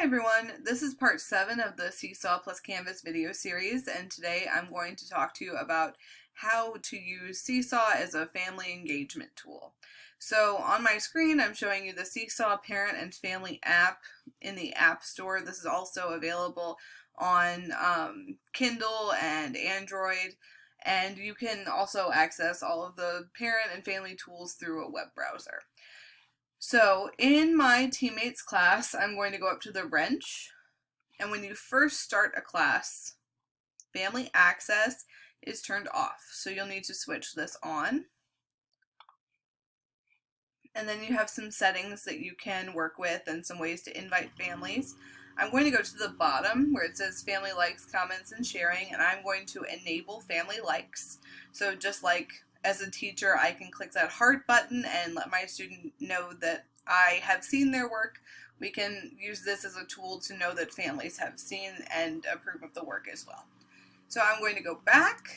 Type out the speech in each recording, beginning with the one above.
Hi everyone, this is part 7 of the Seesaw plus Canvas video series, and today I'm going to talk to you about how to use Seesaw as a family engagement tool. So on my screen I'm showing you the Seesaw Parent and Family app in the App Store. This is also available on Kindle and Android, and you can also access all of the parent and family tools through a web browser. So in my teammates class, I'm going to go up to the wrench, and when you first start a class, family access is turned off. So you'll need to switch this on. And then you have some settings that you can work with and some ways to invite families. I'm going to go to the bottom where it says family likes, comments, and sharing, and I'm going to enable family likes. So just like as a teacher, I can click that heart button and let my student know that I have seen their work. We can use this as a tool to know that families have seen and approve of the work as well. So I'm going to go back,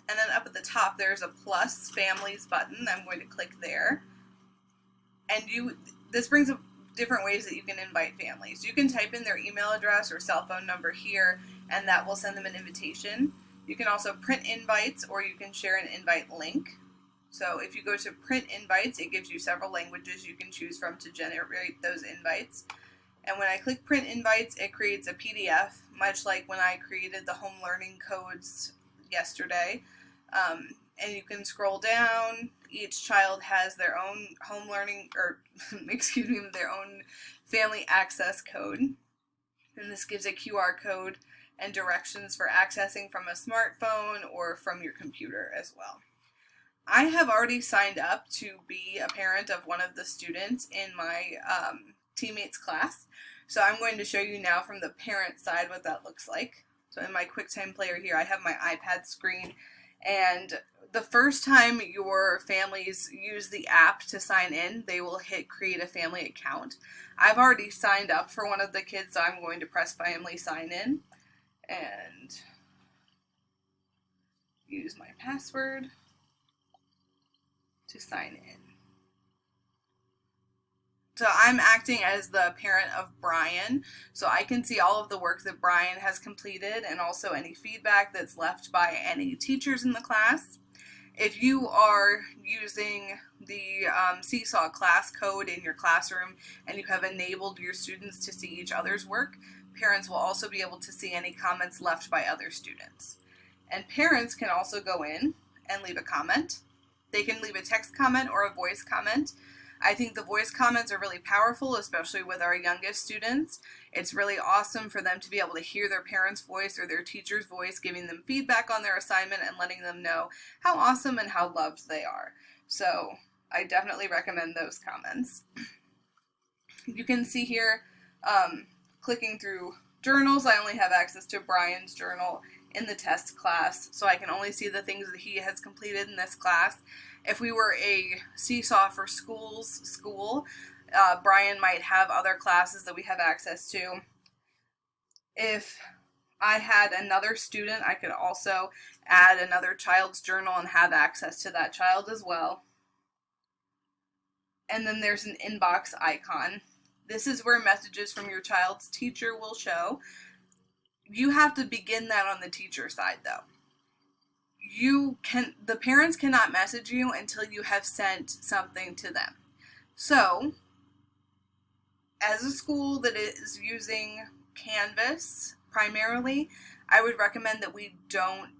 and then up at the top there's a plus families button. I'm going to click there. And this brings up different ways that you can invite families. You can type in their email address or cell phone number here, and that will send them an invitation. You can also print invites, or you can share an invite link. So if you go to print invites, it gives you several languages you can choose from to generate those invites. And when I click print invites, it creates a PDF, much like when I created the home learning codes yesterday. And you can scroll down. Each child has their own home learning, or their own family access code. And this gives a QR code and directions for accessing from a smartphone or from your computer as well. I have already signed up to be a parent of one of the students in my teammates class. So I'm going to show you now from the parent side what that looks like. So in my QuickTime Player here, I have my iPad screen, and the first time your families use the app to sign in, they will hit create a family account. I've already signed up for one of the kids, so I'm going to press family sign in and use my password to sign in. So I'm acting as the parent of Brian, so I can see all of the work that Brian has completed and also any feedback that's left by any teachers in the class. If you are using the Seesaw class code in your classroom and you have enabled your students to see each other's work, parents will also be able to see any comments left by other students. And parents can also go in and leave a comment. They can leave a text comment or a voice comment. I think the voice comments are really powerful, especially with our youngest students. It's really awesome for them to be able to hear their parents' voice or their teacher's voice, giving them feedback on their assignment and letting them know how awesome and how loved they are. So I definitely recommend those comments. You can see here, clicking through journals, I only have access to Brian's journal in the test class, so I can only see the things that he has completed in this class. If we were a Seesaw for Schools school, Brian might have other classes that we have access to. If I had another student, I could also add another child's journal and have access to that child as well. And then there's an inbox icon. This is where messages from your child's teacher will show. You have to begin that on the teacher side though. The parents cannot message you until you have sent something to them. So, as a school that is using Canvas primarily, I would recommend that we don't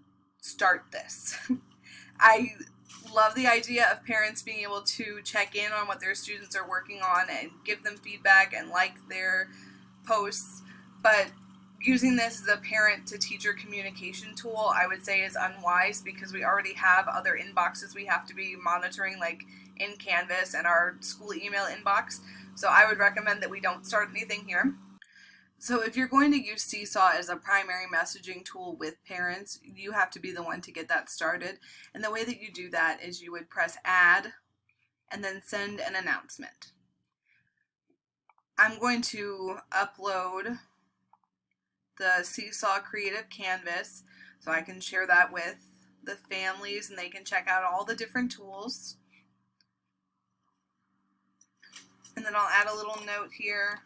start this. I love the idea of parents being able to check in on what their students are working on and give them feedback and like their posts, but using this as a parent-to-teacher communication tool, I would say, is unwise because we already have other inboxes we have to be monitoring, like in Canvas and our school email inbox. So I would recommend that we don't start anything here. So if you're going to use Seesaw as a primary messaging tool with parents, you have to be the one to get that started. And the way that you do that is you would press Add and then Send an Announcement. I'm going to upload the Seesaw Creative Canvas so I can share that with the families and they can check out all the different tools. And then I'll add a little note here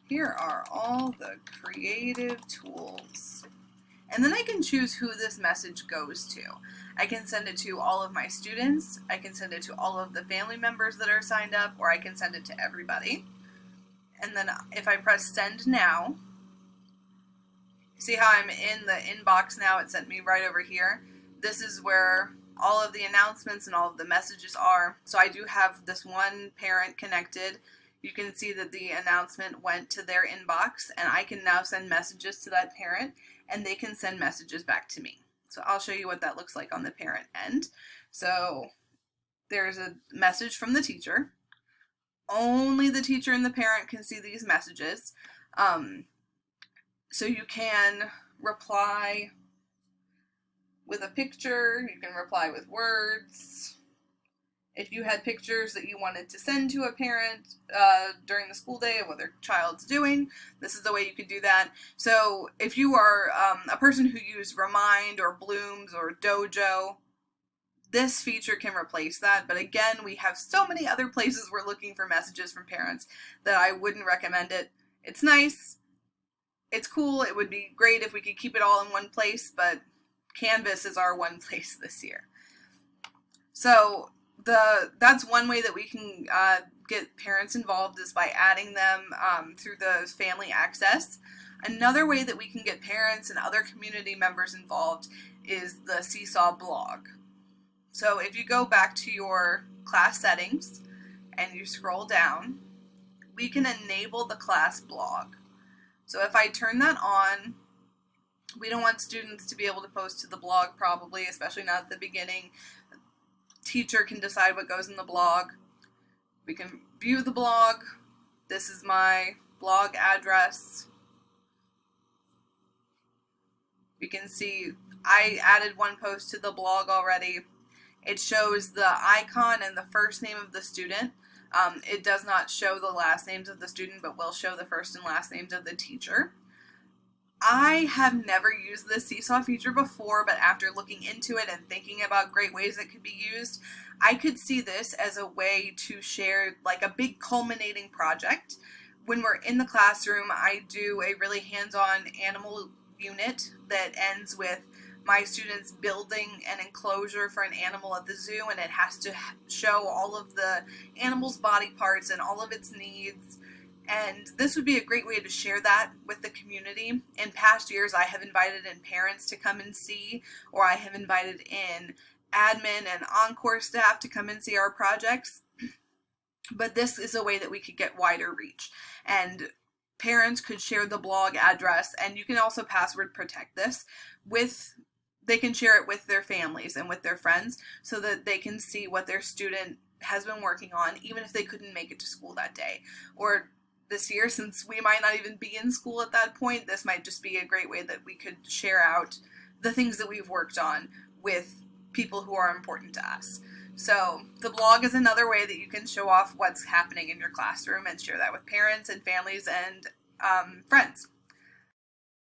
Here are all the creative tools. And then I can choose who this message goes to. I can send it to all of my students, I can send it to all of the family members that are signed up, or I can send it to everybody. And then if I press send now, see how I'm in the inbox now? It sent me right over here. This is where all of the announcements and all of the messages are. So I do have this one parent connected. You can see that the announcement went to their inbox, and I can now send messages to that parent, and they can send messages back to me. So I'll show you what that looks like on the parent end. So there's a message from the teacher. Only the teacher and the parent can see these messages. So you can reply with a picture, you can reply with words. If you had pictures that you wanted to send to a parent during the school day of what their child's doing, this is the way you could do that. So if you are a person who used Remind or Blooms or Dojo, this feature can replace that. But again, we have so many other places we're looking for messages from parents that I wouldn't recommend it. It's nice, it's cool, it would be great if we could keep it all in one place, but Canvas is our one place this year. So that's one way that we can get parents involved, is by adding them through the family access. Another way that we can get parents and other community members involved is the Seesaw Blog. So if you go back to your class settings and you scroll down, we can enable the class blog. So if I turn that on, we don't want students to be able to post to the blog probably, especially not at the beginning. Teacher can decide what goes in the blog. We can view the blog. This is my blog address. We can see I added one post to the blog already. It shows the icon and the first name of the student. It does not show the last names of the student, but will show the first and last names of the teacher. I have never used this Seesaw feature before, but after looking into it and thinking about great ways it could be used, I could see this as a way to share like a big culminating project. When we're in the classroom, I do a really hands-on animal unit that ends with my students building an enclosure for an animal at the zoo, and it has to show all of the animal's body parts and all of its needs. And this would be a great way to share that with the community. In past years, I have invited in parents to come and see, or I have invited in admin and encore staff to come and see our projects. But this is a way that we could get wider reach. And parents could share the blog address, and you can also password protect this they can share it with their families and with their friends so that they can see what their student has been working on, even if they couldn't make it to school that day. Or this year, since we might not even be in school at that point, this might just be a great way that we could share out the things that we've worked on with people who are important to us. So the blog is another way that you can show off what's happening in your classroom and share that with parents and families and friends.